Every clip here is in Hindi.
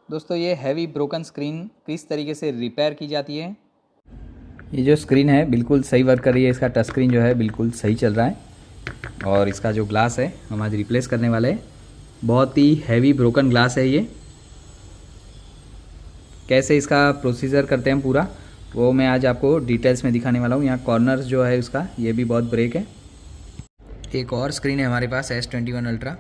दोस्तों ये हैवी ब्रोकन स्क्रीन किस तरीके से रिपेयर की जाती है। ये जो स्क्रीन है बिल्कुल सही वर्क कर रही है, इसका टच स्क्रीन जो है बिल्कुल सही चल रहा है और इसका जो ग्लास है हम आज रिप्लेस करने वाले हैं। बहुत ही हैवी ब्रोकन ग्लास है ये। कैसे इसका प्रोसीजर करते हैं पूरा वो मैं आज आपको डिटेल्स में दिखाने वाला हूँ। यहाँ कॉर्नर्स जो है उसका ये भी बहुत ब्रेक है। एक और स्क्रीन है हमारे पास S21 अल्ट्रा,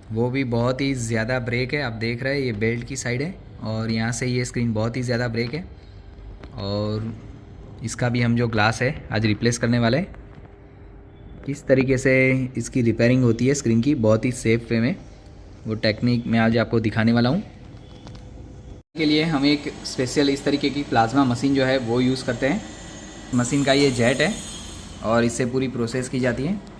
वो भी बहुत ही ज़्यादा ब्रेक है। आप देख रहे हैं ये बेल्ट की साइड है और यहाँ से ये स्क्रीन बहुत ही ज़्यादा ब्रेक है और इसका भी हम जो ग्लास है आज रिप्लेस करने वाले हैं। किस तरीके से इसकी रिपेयरिंग होती है स्क्रीन की बहुत ही सेफ वे में, वो टेक्निक मैं आज आपको दिखाने वाला हूँ। के लिए हम एक स्पेशल इस तरीके की प्लाज्मा मशीन जो है वो यूज़ करते हैं। मशीन का ये जेट है और इससे पूरी प्रोसेस की जाती है।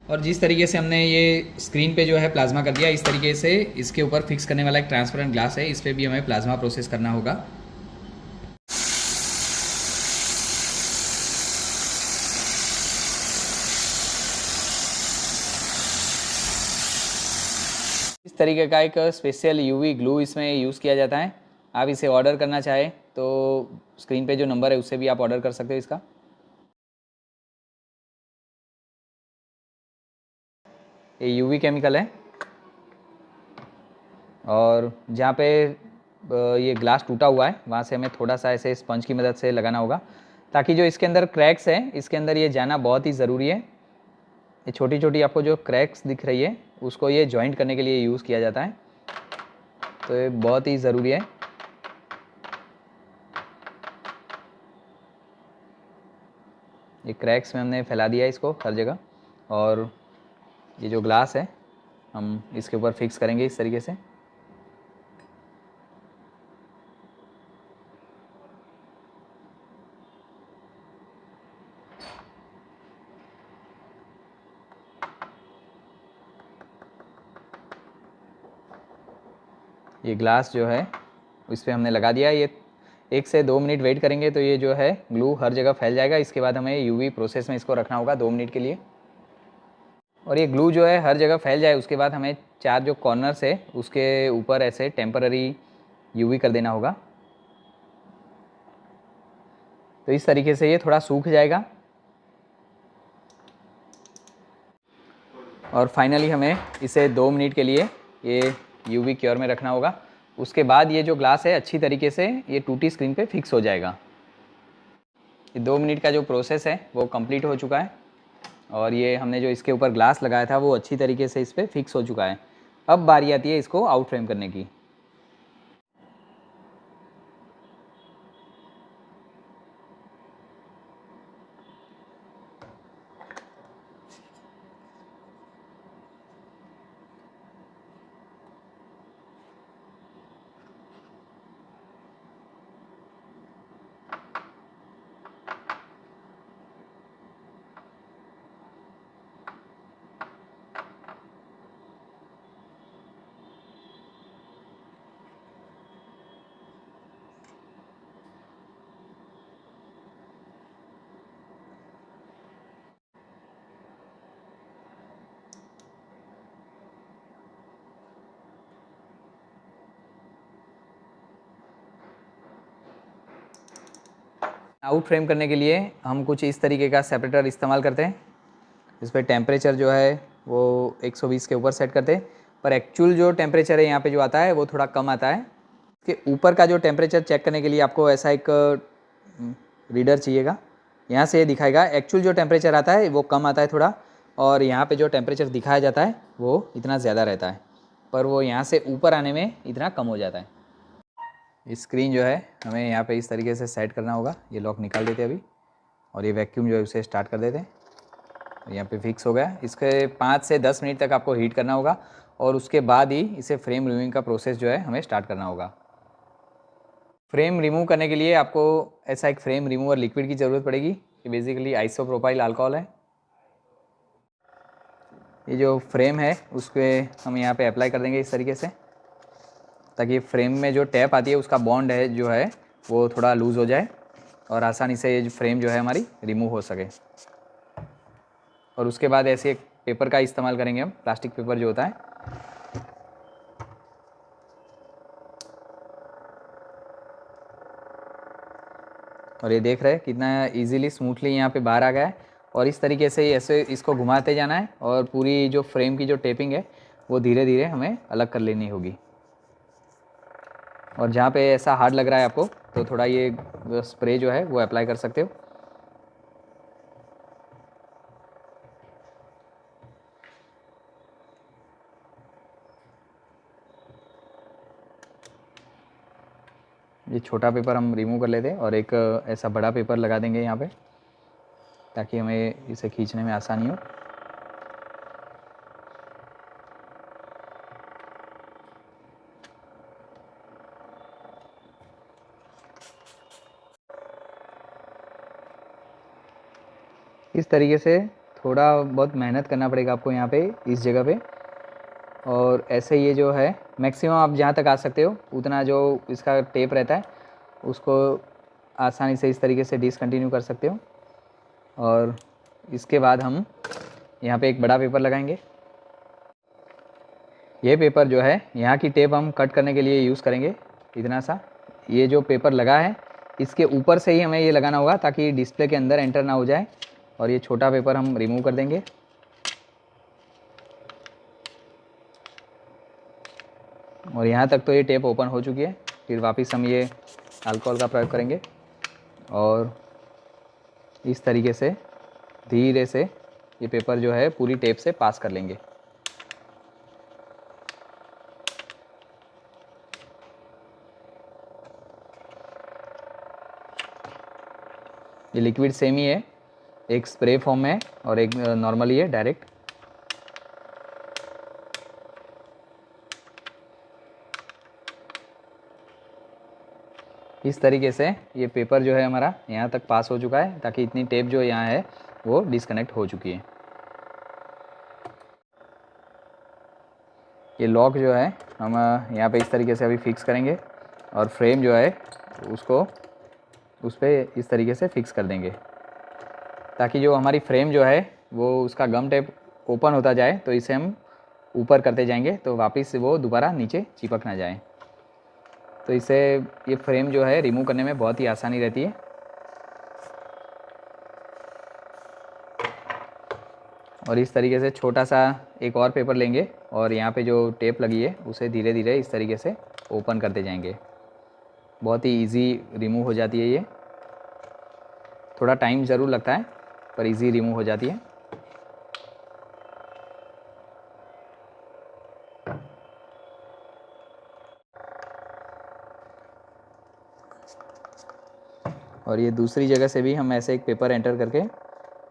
और जिस तरीके से हमने ये स्क्रीन पे जो है प्लाज्मा कर दिया, इस तरीके से इसके ऊपर फिक्स करने वाला एक ट्रांसपेरेंट ग्लास है, इस पर भी हमें प्लाज्मा प्रोसेस करना होगा। इस तरीके का एक स्पेशल यूवी ग्लू इसमें यूज़ किया जाता है। आप इसे ऑर्डर करना चाहें तो स्क्रीन पे जो नंबर है उससे भी आप ऑर्डर कर सकते हो इसका। ये यूवी केमिकल है और जहाँ पे ये ग्लास टूटा हुआ है वहाँ से हमें थोड़ा सा ऐसे स्पंज की मदद से लगाना होगा ताकि जो इसके अंदर क्रैक्स है इसके अंदर ये जाना बहुत ही ज़रूरी है। ये छोटी छोटी आपको जो क्रैक्स दिख रही है उसको ये जॉइंट करने के लिए यूज़ किया जाता है, तो ये बहुत ही ज़रूरी है। ये क्रैक्स में हमने फैला दिया है इसको हर जगह और ये जो ग्लास है हम इसके ऊपर फिक्स करेंगे इस तरीके से। ये ग्लास जो है इस पर हमने लगा दिया। ये 1 से 2 मिनट वेट करेंगे तो ये जो है ग्लू हर जगह फैल जाएगा। इसके बाद हमें यूवी प्रोसेस में इसको रखना होगा 2 मिनट के लिए और ये ग्लू जो है हर जगह फैल जाए उसके बाद हमें 4 जो कॉर्नर्स है उसके ऊपर ऐसे टेम्पररी यूवी कर देना होगा। तो इस तरीके से ये थोड़ा सूख जाएगा और फाइनली हमें इसे 2 मिनट के लिए ये यूवी क्योर में रखना होगा। उसके बाद ये जो ग्लास है अच्छी तरीके से ये टूटी स्क्रीन पे फिक्स हो जाएगा। ये 2 मिनट का जो प्रोसेस है वो कंप्लीट हो चुका है और ये हमने जो इसके ऊपर ग्लास लगाया था वो अच्छी तरीके से इस पर फिक्स हो चुका है। अब बारी आती है इसको आउट फ्रेम करने की। आउट फ्रेम करने के लिए हम कुछ इस तरीके का सेपरेटर इस्तेमाल करते हैं। इस पर टेम्परेचर जो है वो 120 के ऊपर सेट करते हैं, पर एक्चुअल जो टेम्परेचर है यहाँ पे जो आता है वो थोड़ा कम आता है। इसके ऊपर का जो टेम्परेचर चेक करने के लिए आपको ऐसा एक रीडर चाहिएगा। यहाँ से ये दिखाएगा एक्चुअल जो टेम्परेचर आता है वो कम आता है थोड़ा, और यहाँ पे जो टेम्परेचर दिखाया जाता है वो इतना ज़्यादा रहता है, पर वो यहाँ से ऊपर आने में इतना कम हो जाता है। स्क्रीन जो है हमें यहाँ पे इस तरीके से सेट करना होगा। ये लॉक निकाल देते हैं अभी और ये वैक्यूम जो है उसे स्टार्ट कर देते हैं। यहाँ पे फिक्स हो गया। इसके 5 से 10 मिनट तक आपको हीट करना होगा और उसके बाद ही इसे फ्रेम रिमूविंग का प्रोसेस जो है हमें स्टार्ट करना होगा। फ्रेम रिमूव करने के लिए आपको ऐसा एक फ्रेम रिमूवर लिक्विड की ज़रूरत पड़ेगी। ये बेसिकली आइसोप्रोपाइल अल्कोहल है। ये जो फ्रेम है उसके हम यहाँ पे अप्लाई कर देंगे इस तरीके से, ताकि फ्रेम में जो टैप आती है उसका बॉन्ड है जो है वो थोड़ा लूज़ हो जाए और आसानी से ये फ्रेम जो है हमारी रिमूव हो सके। और उसके बाद ऐसे एक पेपर का इस्तेमाल करेंगे हम, प्लास्टिक पेपर जो होता है। और ये देख रहे हैं कितना इजीली स्मूथली यहाँ पे बाहर आ गया है। और इस तरीके से ऐसे इसको घुमाते जाना है और पूरी जो फ्रेम की जो टेपिंग है वो धीरे धीरे हमें अलग कर लेनी होगी। और जहाँ पे ऐसा हार्ड लग रहा है आपको तो थोड़ा ये स्प्रे जो है वो अप्लाई कर सकते हो। ये छोटा पेपर हम रिमूव कर लेते हैं और एक ऐसा बड़ा पेपर लगा देंगे यहाँ पे, ताकि हमें इसे खींचने में आसानी हो। इस तरीके से थोड़ा बहुत मेहनत करना पड़ेगा आपको यहाँ पे इस जगह पे। और ऐसे ये जो है मैक्सिमम आप जहाँ तक आ सकते हो उतना जो इसका टेप रहता है उसको आसानी से इस तरीके से डिसकंटिन्यू कर सकते हो। और इसके बाद हम यहाँ पे एक बड़ा पेपर लगाएंगे। ये पेपर जो है यहाँ की टेप हम कट करने के लिए यूज़ करेंगे। इतना सा ये जो पेपर लगा है इसके ऊपर से ही हमें ये लगाना होगा ताकि डिस्प्ले के अंदर एंटर ना हो जाए। और ये छोटा पेपर हम रिमूव कर देंगे। और यहाँ तक तो ये टेप ओपन हो चुकी है। फिर वापस हम ये अल्कोहल का प्रयोग करेंगे और इस तरीके से धीरे से ये पेपर जो है पूरी टेप से पास कर लेंगे। ये लिक्विड सेम ही है, एक स्प्रे फॉर्म में और एक नॉर्मली है डायरेक्ट। इस तरीके से ये पेपर जो है हमारा यहाँ तक पास हो चुका है, ताकि इतनी टेप जो यहाँ है वो डिस्कनेक्ट हो चुकी है। ये लॉक जो है हम यहाँ पे इस तरीके से अभी फिक्स करेंगे और फ्रेम जो है उसको उस पर इस तरीके से फिक्स कर देंगे, ताकि जो हमारी फ्रेम जो है वो उसका गम टेप ओपन होता जाए तो इसे हम ऊपर करते जाएंगे तो वापस वो दोबारा नीचे चिपक ना जाए। तो इसे ये फ्रेम जो है रिमूव करने में बहुत ही आसानी रहती है। और इस तरीके से छोटा सा एक और पेपर लेंगे और यहाँ पे जो टेप लगी है उसे धीरे धीरे इस तरीके से ओपन करते जाएंगे। बहुत ही इजी रिमूव हो जाती है ये, थोड़ा टाइम ज़रूर लगता है पर इजी रिमूव हो जाती है। और ये दूसरी जगह से भी हम ऐसे एक पेपर एंटर करके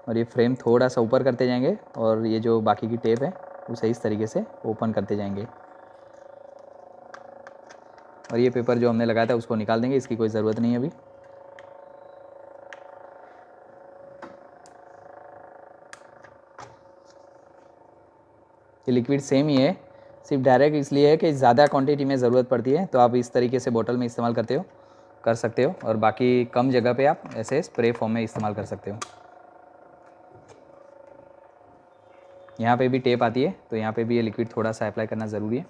और ये फ्रेम थोड़ा सा ऊपर करते जाएंगे और ये जो बाकी की टेप है उसे इस तरीके से ओपन करते जाएंगे। और ये पेपर जो हमने लगाया था उसको निकाल देंगे, इसकी कोई ज़रूरत नहीं है अभी। ये लिक्विड सेम ही है, सिर्फ डायरेक्ट इसलिए है कि ज़्यादा क्वांटिटी में ज़रूरत पड़ती है तो आप इस तरीके से बोतल में इस्तेमाल कर सकते हो और बाकी कम जगह पे आप ऐसे स्प्रे फॉर्म में इस्तेमाल कर सकते हो। यहाँ पे भी टेप आती है तो यहाँ पे भी ये लिक्विड थोड़ा सा अप्लाई करना ज़रूरी है।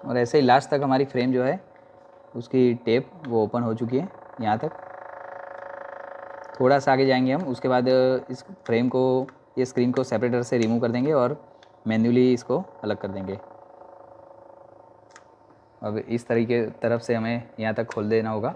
और ऐसे ही लास्ट तक हमारी फ्रेम जो है उसकी टेप वो ओपन हो चुकी है। यहाँ तक थोड़ा सा आगे जाएंगे हम, उसके बाद इस फ्रेम को ये स्क्रीन को सेपरेटर से रिमूव कर देंगे और मैन्युअली इसको अलग कर देंगे। अब इस तरीके तरफ से हमें यहाँ तक खोल देना होगा।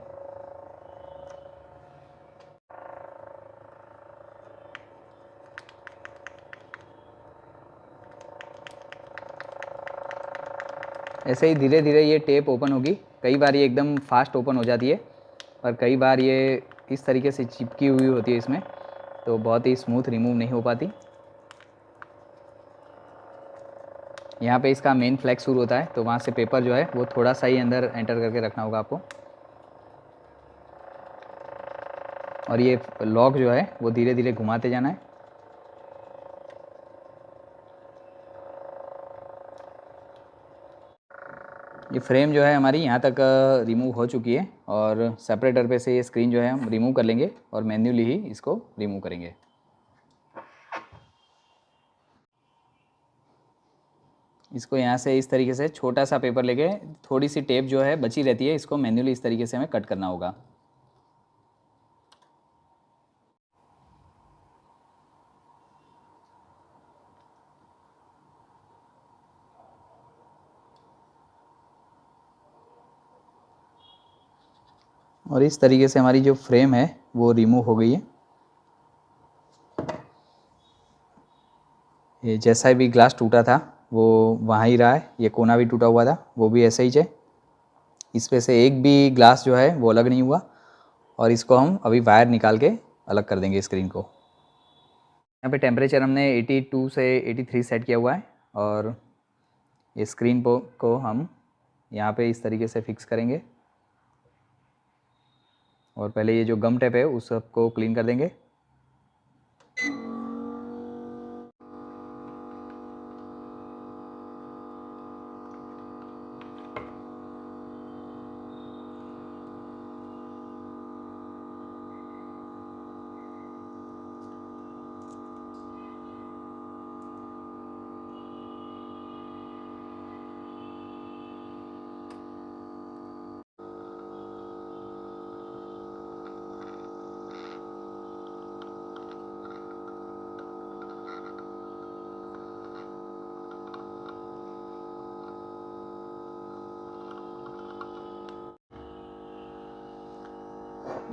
ऐसे ही धीरे धीरे ये टेप ओपन होगी। कई बार ये एकदम फास्ट ओपन हो जाती है और कई बार ये इस तरीके से चिपकी हुई होती है इसमें, तो बहुत ही स्मूथ रिमूव नहीं हो पाती। यहाँ पे इसका मेन फ्लैक्स शुरू होता है, तो वहाँ से पेपर जो है वो थोड़ा सा ही अंदर एंटर करके रखना होगा आपको। और ये लॉक जो है वो धीरे धीरे घुमाते जाना है। ये फ्रेम जो है हमारी यहाँ तक रिमूव हो चुकी है, और सेपरेटर पे से ये स्क्रीन जो है हम रिमूव कर लेंगे और मैन्युअली ही इसको रिमूव करेंगे। इसको यहाँ से इस तरीके से छोटा सा पेपर लेके, थोड़ी सी टेप जो है बची रहती है, इसको मैन्युअली इस तरीके से हमें कट करना होगा। और इस तरीके से हमारी जो फ्रेम है वो रिमूव हो गई है। ये जैसा भी ग्लास टूटा था वो वहाँ ही रहा है, ये कोना भी टूटा हुआ था वो भी ऐसा ही है। इसमें से एक भी ग्लास जो है वो अलग नहीं हुआ। और इसको हम अभी वायर निकाल के अलग कर देंगे स्क्रीन को। यहाँ पे टेम्परेचर हमने 82 से 83 सेट किया हुआ है, और ये स्क्रीन को हम यहाँ पे इस तरीके से फिक्स करेंगे। और पहले ये जो गम टेप है उस सबको क्लीन कर देंगे।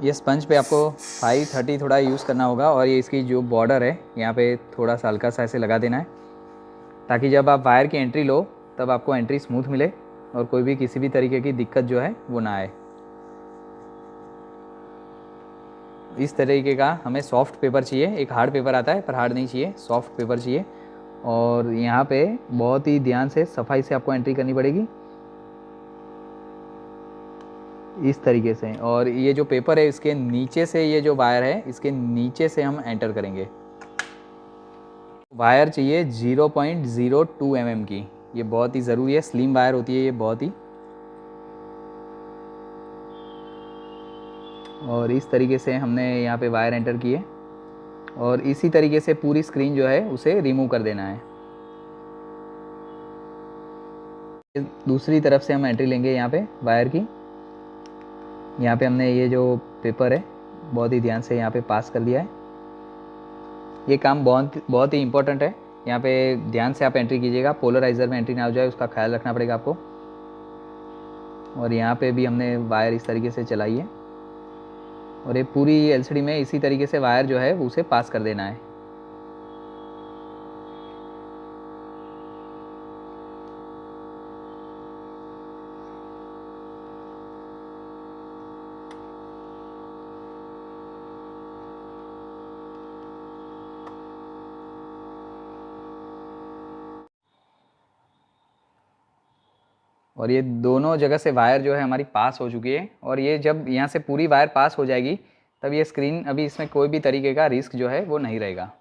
ये स्पंज पे आपको 530 थोड़ा यूज़ करना होगा, और ये इसकी जो बॉर्डर है यहाँ पे थोड़ा सा हल्का सा ऐसे लगा देना है, ताकि जब आप वायर की एंट्री लो तब आपको एंट्री स्मूथ मिले और कोई भी किसी भी तरीके की दिक्कत जो है वो ना आए। इस तरीके का हमें सॉफ्ट पेपर चाहिए, एक हार्ड पेपर आता है पर हार्ड नहीं चाहिए, सॉफ्ट पेपर चाहिए। और यहाँ पे बहुत ही ध्यान से सफाई से आपको एंट्री करनी पड़ेगी इस तरीके से। और ये जो पेपर है इसके नीचे से, ये जो वायर है इसके नीचे से हम एंटर करेंगे। वायर चाहिए 0.02 mm की, ये बहुत ही ज़रूरी है, स्लिम वायर होती है ये बहुत ही। और इस तरीके से हमने यहाँ पे वायर एंटर किए, और इसी तरीके से पूरी स्क्रीन जो है उसे रिमूव कर देना है। दूसरी तरफ से हम एंट्री लेंगे यहाँ पे वायर की। यहाँ पे हमने ये जो पेपर है बहुत ही ध्यान से यहाँ पे पास कर दिया है। ये काम बहुत बहुत ही इंपॉर्टेंट है, यहाँ पे ध्यान से आप एंट्री कीजिएगा, पोलराइज़र में एंट्री ना हो जाए उसका ख्याल रखना पड़ेगा आपको। और यहाँ पे भी हमने वायर इस तरीके से चलाई है, और ये पूरी एलसीडी में इसी तरीके से वायर जो है उसे पास कर देना है। और ये दोनों जगह से वायर जो है हमारी पास हो चुकी है, और ये जब यहाँ से पूरी वायर पास हो जाएगी तब ये स्क्रीन, अभी इसमें कोई भी तरीके का रिस्क जो है वो नहीं रहेगा।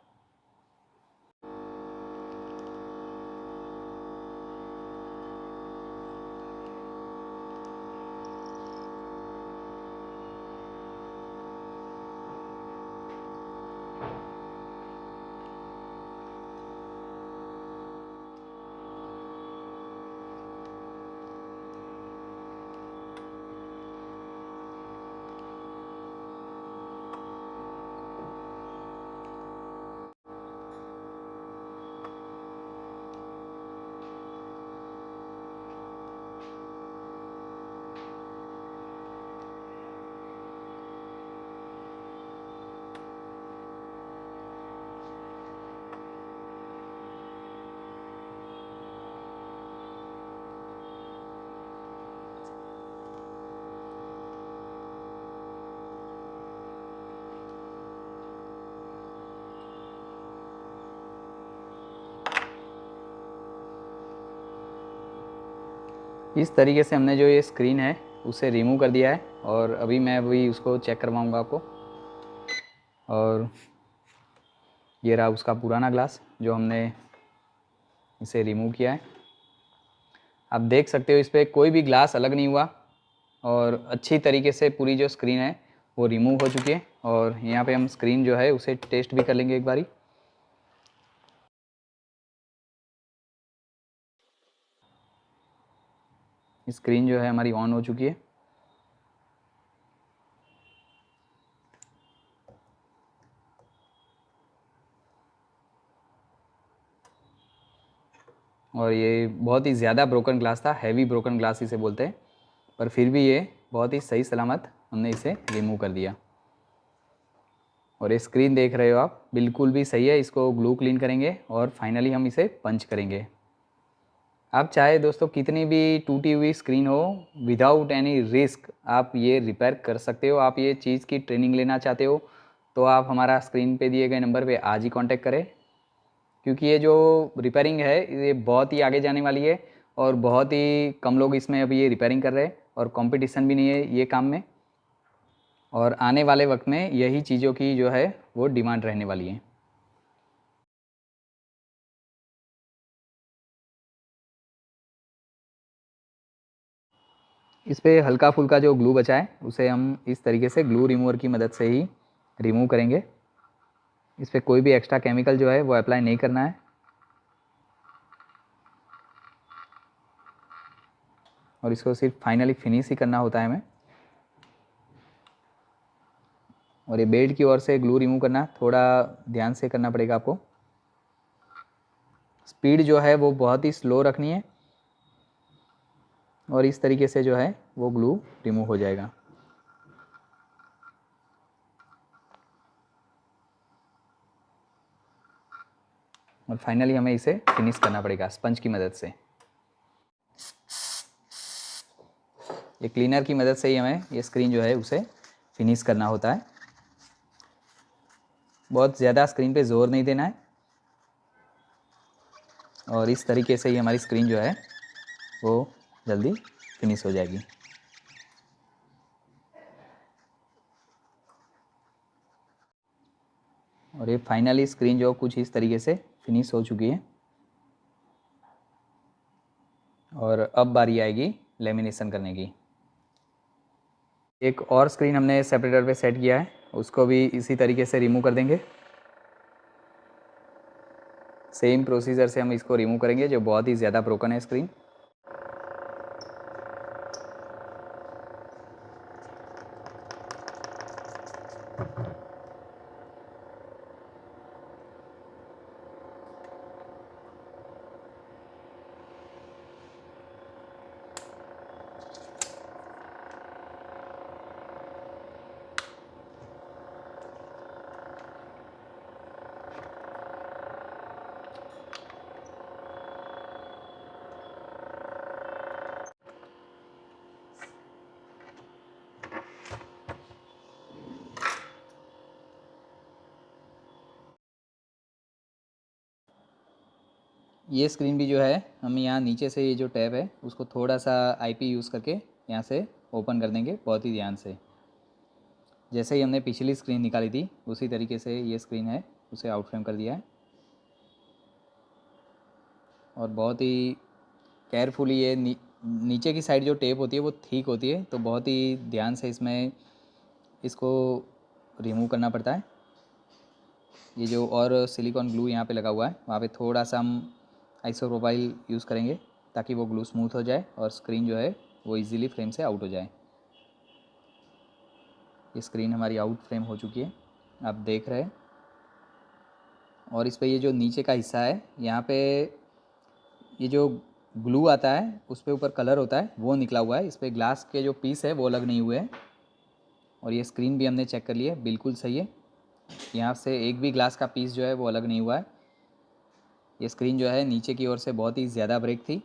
इस तरीके से हमने जो ये स्क्रीन है उसे रिमूव कर दिया है और अभी मैं उसको चेक करवाऊँगा आपको। और ये रहा उसका पुराना ग्लास जो हमने इसे रिमूव किया है। आप देख सकते हो इस पर कोई भी ग्लास अलग नहीं हुआ और अच्छी तरीके से पूरी जो स्क्रीन है वो रिमूव हो चुकी है। और यहाँ पे हम स्क्रीन जो है उसे टेस्ट भी कर लेंगे एक बारी। स्क्रीन जो है हमारी ऑन हो चुकी है। और ये बहुत ही ज़्यादा ब्रोकन ग्लास था, हैवी ब्रोकन ग्लास इसे बोलते हैं, पर फिर भी ये बहुत ही सही सलामत हमने इसे रिमूव कर दिया। और ये स्क्रीन देख रहे हो आप, बिल्कुल भी सही है। इसको ग्लू क्लीन करेंगे और फाइनली हम इसे पंच करेंगे। आप चाहे दोस्तों कितनी भी टूटी हुई स्क्रीन हो, विदाउट एनी रिस्क आप ये रिपेयर कर सकते हो। आप ये चीज़ की ट्रेनिंग लेना चाहते हो तो आप हमारा स्क्रीन पे दिए गए नंबर पे आज ही कांटेक्ट करें, क्योंकि ये जो रिपेयरिंग है ये बहुत ही आगे जाने वाली है और बहुत ही कम लोग इसमें अभी ये रिपेयरिंग कर रहे हैं और कंपटीशन भी नहीं है ये काम में। और आने वाले वक्त में यही चीज़ों की जो है वो डिमांड रहने वाली है। इस पर हल्का फुल्का जो ग्लू बचा है उसे हम इस तरीके से ग्लू रिमूवर की मदद से ही रिमूव करेंगे। इस पर कोई भी एक्स्ट्रा केमिकल जो है वो अप्लाई नहीं करना है। और इसको सिर्फ फाइनली फिनिश ही करना होता है हमें। और ये बेड की ओर से ग्लू रिमूव करना थोड़ा ध्यान से करना पड़ेगा आपको। स्पीड जो है वो बहुत ही स्लो रखनी है और इस तरीके से जो है वो ग्लू रिमूव हो जाएगा। और फाइनली हमें इसे फिनिश करना पड़ेगा स्पंज की मदद से। ये क्लीनर की मदद से ही हमें ये स्क्रीन जो है उसे फिनिश करना होता है। बहुत ज़्यादा स्क्रीन पे ज़ोर नहीं देना है और इस तरीके से ही हमारी स्क्रीन जो है वो जल्दी फिनिश हो जाएगी। और ये फाइनली स्क्रीन जो कुछ इस तरीके से फिनिश हो चुकी है। और अब बारी आएगी लेमिनेशन करने की। एक और स्क्रीन हमने सेपरेटर पे सेट किया है, उसको भी इसी तरीके से रिमूव कर देंगे। सेम प्रोसीजर से हम इसको रिमूव करेंगे जो बहुत ही ज़्यादा ब्रोकन है स्क्रीन। ये स्क्रीन भी जो है हम यहाँ नीचे से ये जो टैब है उसको थोड़ा सा आईपी यूज़ करके यहाँ से ओपन कर देंगे बहुत ही ध्यान से। जैसे ही हमने पिछली स्क्रीन निकाली थी उसी तरीके से ये स्क्रीन है उसे आउट फ्रेम कर दिया है। और बहुत ही केयरफुली ये नीचे की साइड जो टेप होती है वो ठीक होती है, तो बहुत ही ध्यान से इसमें इसको रिमूव करना पड़ता है। ये जो और सिलिकॉन ग्लू यहाँ पे लगा हुआ है वहाँ पे थोड़ा सा हम आइसोप्रोपाइल यूज़ करेंगे ताकि वो ग्लू स्मूथ हो जाए और स्क्रीन जो है वो इजीली फ्रेम से आउट हो जाए। ये स्क्रीन हमारी आउट फ्रेम हो चुकी है, आप देख रहे हैं। और इस पर ये जो नीचे का हिस्सा है यहाँ पे ये जो ग्लू आता है उस पर ऊपर कलर होता है वो निकला हुआ है। इस पर ग्लास के जो पीस है वो अलग नहीं हुए हैं। और ये स्क्रीन भी हमने चेक कर ली है, बिल्कुल सही है। यहाँ से एक भी ग्लास का पीस जो है वो अलग नहीं हुआ है। ये स्क्रीन जो है नीचे की ओर से बहुत ही ज़्यादा ब्रेक थी।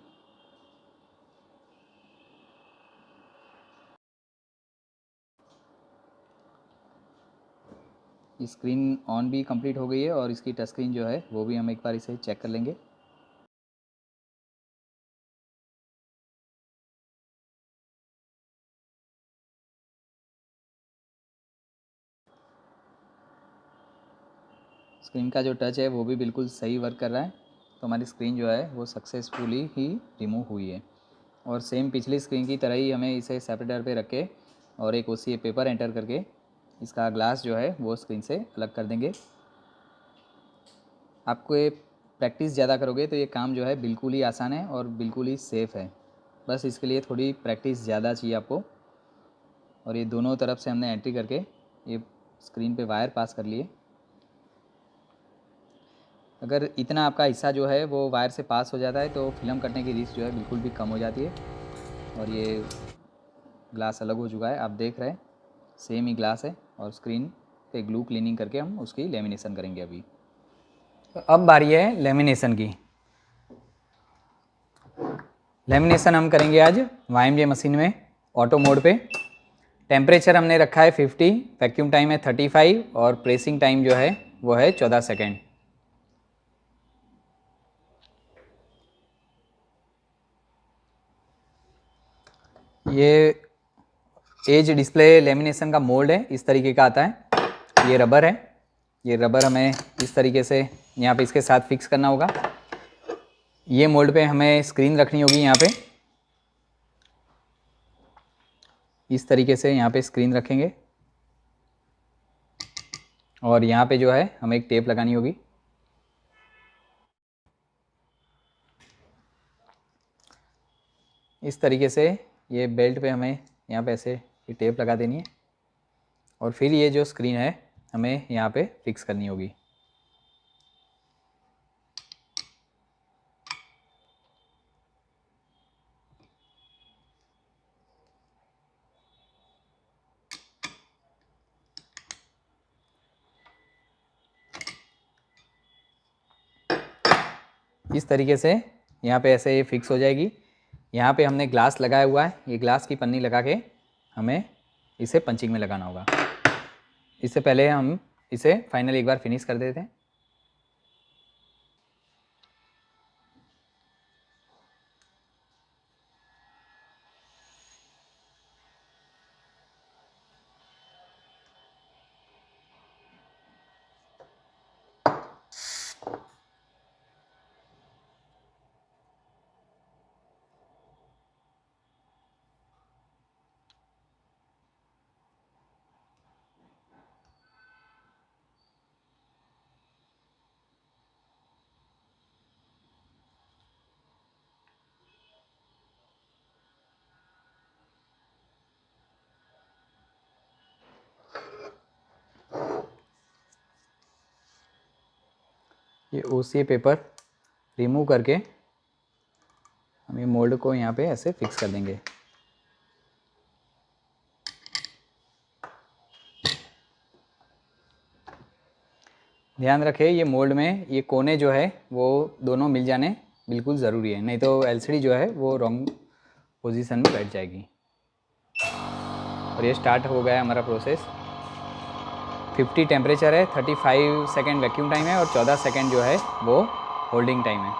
स्क्रीन ऑन भी कंप्लीट हो गई है और इसकी टच स्क्रीन जो है वो भी हम एक बार इसे चेक कर लेंगे। स्क्रीन का जो टच है वो भी बिल्कुल सही वर्क कर रहा है। तो हमारी स्क्रीन जो है वो सक्सेसफुली ही रिमूव हुई है। और सेम पिछली स्क्रीन की तरह ही हमें इसे सेपरेटर पे रख के और एक OCA पेपर एंटर करके इसका ग्लास जो है वो स्क्रीन से अलग कर देंगे। आपको ये प्रैक्टिस ज़्यादा करोगे तो ये काम जो है बिल्कुल ही आसान है और बिल्कुल ही सेफ़ है। बस इसके लिए थोड़ी प्रैक्टिस ज़्यादा चाहिए आपको। और ये दोनों तरफ से हमने एंट्री करके ये स्क्रीन पे वायर पास कर लिए। अगर इतना आपका हिस्सा जो है वो वायर से पास हो जाता है तो फिल्म कटने की रिस्क जो है बिल्कुल भी कम हो जाती है। और ये ग्लास अलग हो चुका है, आप देख रहे हैं सेम ही ग्लास है। और स्क्रीन पे ग्लू क्लीनिंग करके हम उसकी लेमिनेशन करेंगे अभी। तो अब बारी है लेमिनेशन की। लेमिनेशन हम करेंगे आज YMJ मशीन में ऑटो मोड पे। टेम्परेचर हमने रखा है 50, वैक्यूम टाइम है 35 और प्रेसिंग टाइम जो है वो है 14 सेकेंड। ये एज डिस्प्ले लेमिनेशन का मोल्ड है, इस तरीके का आता है। ये रबर है, ये रबर हमें इस तरीके से यहाँ पे इसके साथ फिक्स करना होगा। ये मोल्ड पे हमें स्क्रीन रखनी होगी यहाँ पे, इस तरीके से यहाँ पे स्क्रीन रखेंगे। और यहाँ पे जो है हमें एक टेप लगानी होगी। इस तरीके से ये बेल्ट पे हमें यहाँ पे ऐसे ये टेप लगा देनी है। और फिर ये जो स्क्रीन है हमें यहाँ पे फिक्स करनी होगी। इस तरीके से यहाँ पे ऐसे ये फिक्स हो जाएगी। यहाँ पे हमने ग्लास लगाया हुआ है, ये ग्लास की पन्नी लगा के हमें इसे पंचिंग में लगाना होगा। इससे पहले हम इसे फाइनली एक बार फिनिश कर देते हैं। ये OCA पेपर रिमूव करके हम ये मोल्ड को यहाँ पे ऐसे फिक्स कर देंगे। ध्यान रखें ये मोल्ड में ये कोने जो है वो दोनों मिल जाने बिल्कुल ज़रूरी है, नहीं तो LCD जो है वो रॉन्ग पोजीशन में बैठ जाएगी। और ये स्टार्ट हो गया है हमारा प्रोसेस। 50 टेम्परेचर है, 35 सेकेंड वैक्यूम टाइम है और 14 सेकेंड जो है वो होल्डिंग टाइम है।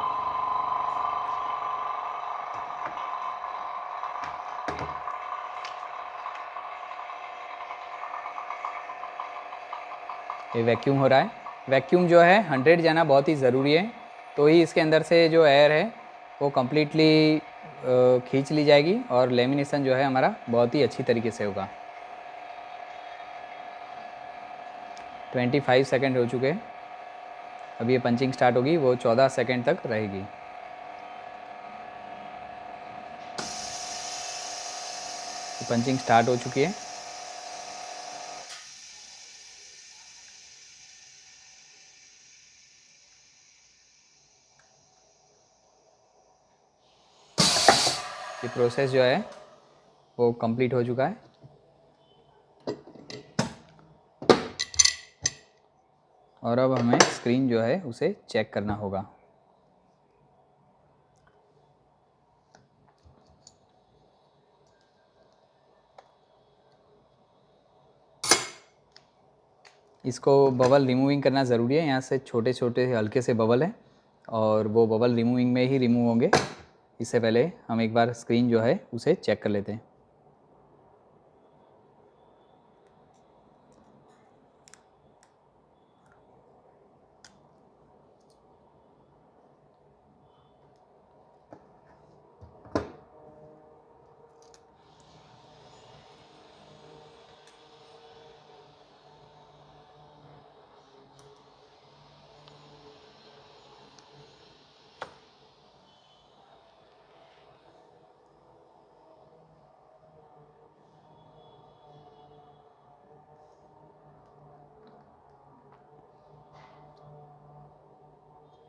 ये वैक्यूम हो रहा है। वैक्यूम जो है 100 जाना बहुत ही ज़रूरी है, तो ही इसके अंदर से जो एयर है वो कम्प्लीटली खींच ली जाएगी और लेमिनेशन जो है हमारा बहुत ही अच्छी तरीके से होगा। 25 सेकेंड हो चुके हैं। अब ये पंचिंग स्टार्ट होगी, वो 14 सेकेंड तक रहेगी। पंचिंग स्टार्ट हो चुकी है। ये प्रोसेस जो है वो कंप्लीट हो चुका है। और अब हमें स्क्रीन जो है उसे चेक करना होगा। इसको बबल रिमूविंग करना ज़रूरी है, यहाँ से छोटे छोटे हल्के से बबल हैं और वो बबल रिमूविंग में ही रिमूव होंगे। इससे पहले हम एक बार स्क्रीन जो है उसे चेक कर लेते हैं।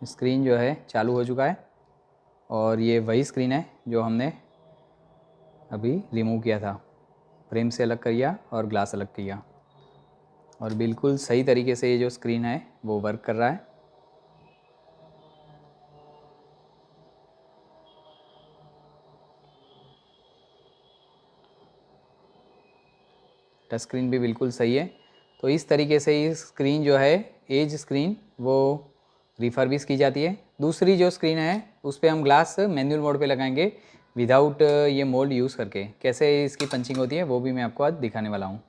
स्क्रीन जो है चालू हो चुका है और ये वही स्क्रीन है जो हमने अभी रिमूव किया था। फ्रेम से अलग किया और ग्लास अलग किया और बिल्कुल सही तरीके से ये जो स्क्रीन है वो वर्क कर रहा है। टच स्क्रीन भी बिल्कुल सही है। तो इस तरीके से ये स्क्रीन जो है एज स्क्रीन वो रिफर्बिश की जाती है। दूसरी जो स्क्रीन है उस पर हम ग्लास मैनुअल मोड पे लगाएंगे विदाउट ये मोल्ड यूज़ करके। कैसे इसकी पंचिंग होती है वो भी मैं आपको आज दिखाने वाला हूँ।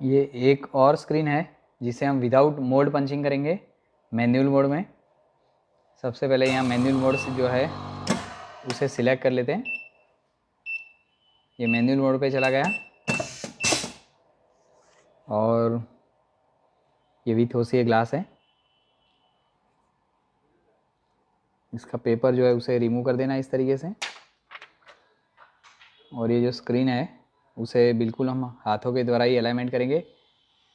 ये एक और स्क्रीन है जिसे हम विदाउट मोड पंचिंग करेंगे मैनुअल मोड में। सबसे पहले यहाँ मैनुअल मोड से जो है उसे सिलेक्ट कर लेते हैं। ये मैनुअल मोड पे चला गया और ये भी थोसी ग्लास है। इसका पेपर जो है उसे रिमूव कर देना इस तरीके से। और ये जो स्क्रीन है उसे बिल्कुल हम हाथों के द्वारा ही अलाइनमेंट करेंगे।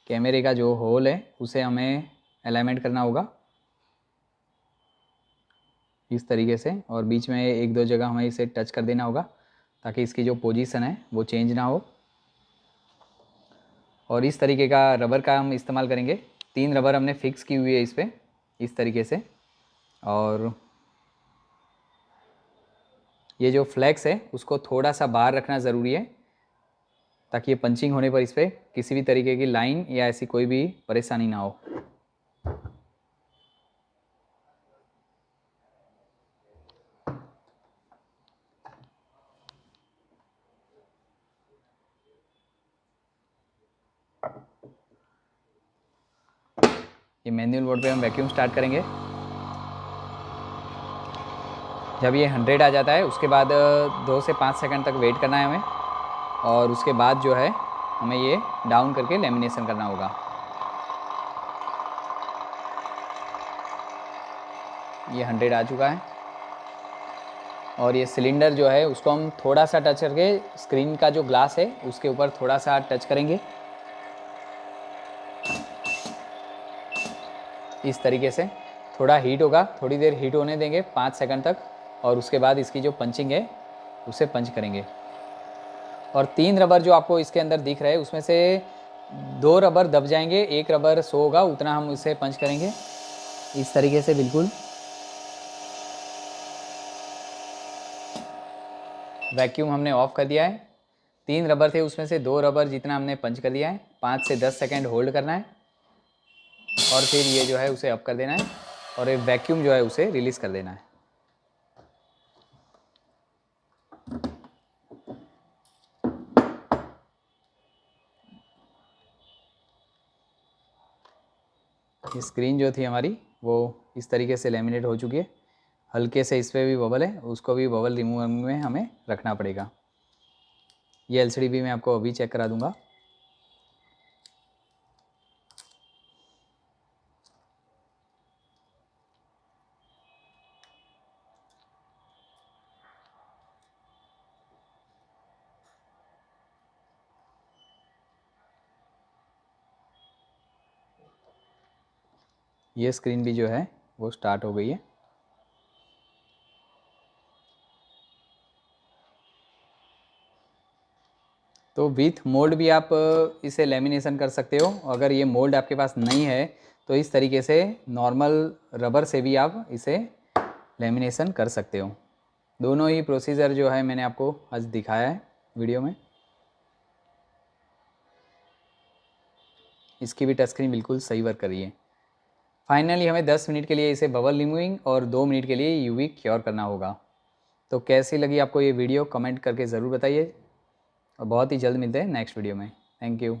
कैमरे का जो होल है उसे हमें अलाइनमेंट करना होगा इस तरीके से और बीच में एक दो जगह हमें इसे टच कर देना होगा ताकि इसकी जो पोजीशन है वो चेंज ना हो। और इस तरीके का रबर का हम इस्तेमाल करेंगे। 3 रबर हमने फिक्स की हुई है इस पर इस तरीके से। और ये जो फ्लैक्स है उसको थोड़ा सा बाहर रखना ज़रूरी है ताकि ये पंचिंग होने पर इस पर किसी भी तरीके की लाइन या ऐसी कोई भी परेशानी ना हो। ये मैनुअल मोड पे हम वैक्यूम स्टार्ट करेंगे। जब ये 100 आ जाता है उसके बाद 2 से 5 सेकंड तक वेट करना है हमें और उसके बाद जो है हमें ये डाउन करके लेमिनेशन करना होगा। ये 100 आ चुका है और ये सिलेंडर जो है उसको हम थोड़ा सा टच करके स्क्रीन का जो ग्लास है उसके ऊपर थोड़ा सा टच करेंगे इस तरीके से। थोड़ा हीट होगा, थोड़ी देर हीट होने देंगे 5 सेकंड तक और उसके बाद इसकी जो पंचिंग है उसे पंच करेंगे। और 3 रबर जो आपको इसके अंदर दिख रहे हैं उसमें से 2 रबर दब जाएंगे, 1 रबर सो होगा, उतना हम उसे पंच करेंगे इस तरीके से। बिल्कुल वैक्यूम हमने ऑफ कर दिया है। 3 रबर थे उसमें से 2 रबर जितना हमने पंच कर दिया है। 5 से 10 सेकंड होल्ड करना है और फिर ये जो है उसे अप कर देना है और एक वैक्यूम जो है उसे रिलीज़ कर देना है। ये स्क्रीन जो थी हमारी वो इस तरीके से लेमिनेट हो चुकी है। हल्के से इस पर भी बबल है, उसको भी बबल रिमूव में हमें रखना पड़ेगा। ये एलसीडी भी मैं आपको अभी चेक करा दूंगा। ये स्क्रीन भी जो है वो स्टार्ट हो गई है। तो विथ मोल्ड भी आप इसे लेमिनेशन कर सकते हो। अगर ये मोल्ड आपके पास नहीं है तो इस तरीके से नॉर्मल रबर से भी आप इसे लेमिनेशन कर सकते हो। दोनों ही प्रोसीजर जो है मैंने आपको आज दिखाया है वीडियो में। इसकी भी टच स्क्रीन बिल्कुल सही वर्क कर रही है। फाइनली हमें 10 मिनट के लिए इसे बबल रिमूविंग और 2 मिनट के लिए यूवी क्योर करना होगा। तो कैसी लगी आपको ये वीडियो कमेंट करके ज़रूर बताइए और बहुत ही जल्द मिलते हैं नेक्स्ट वीडियो में। Thank you.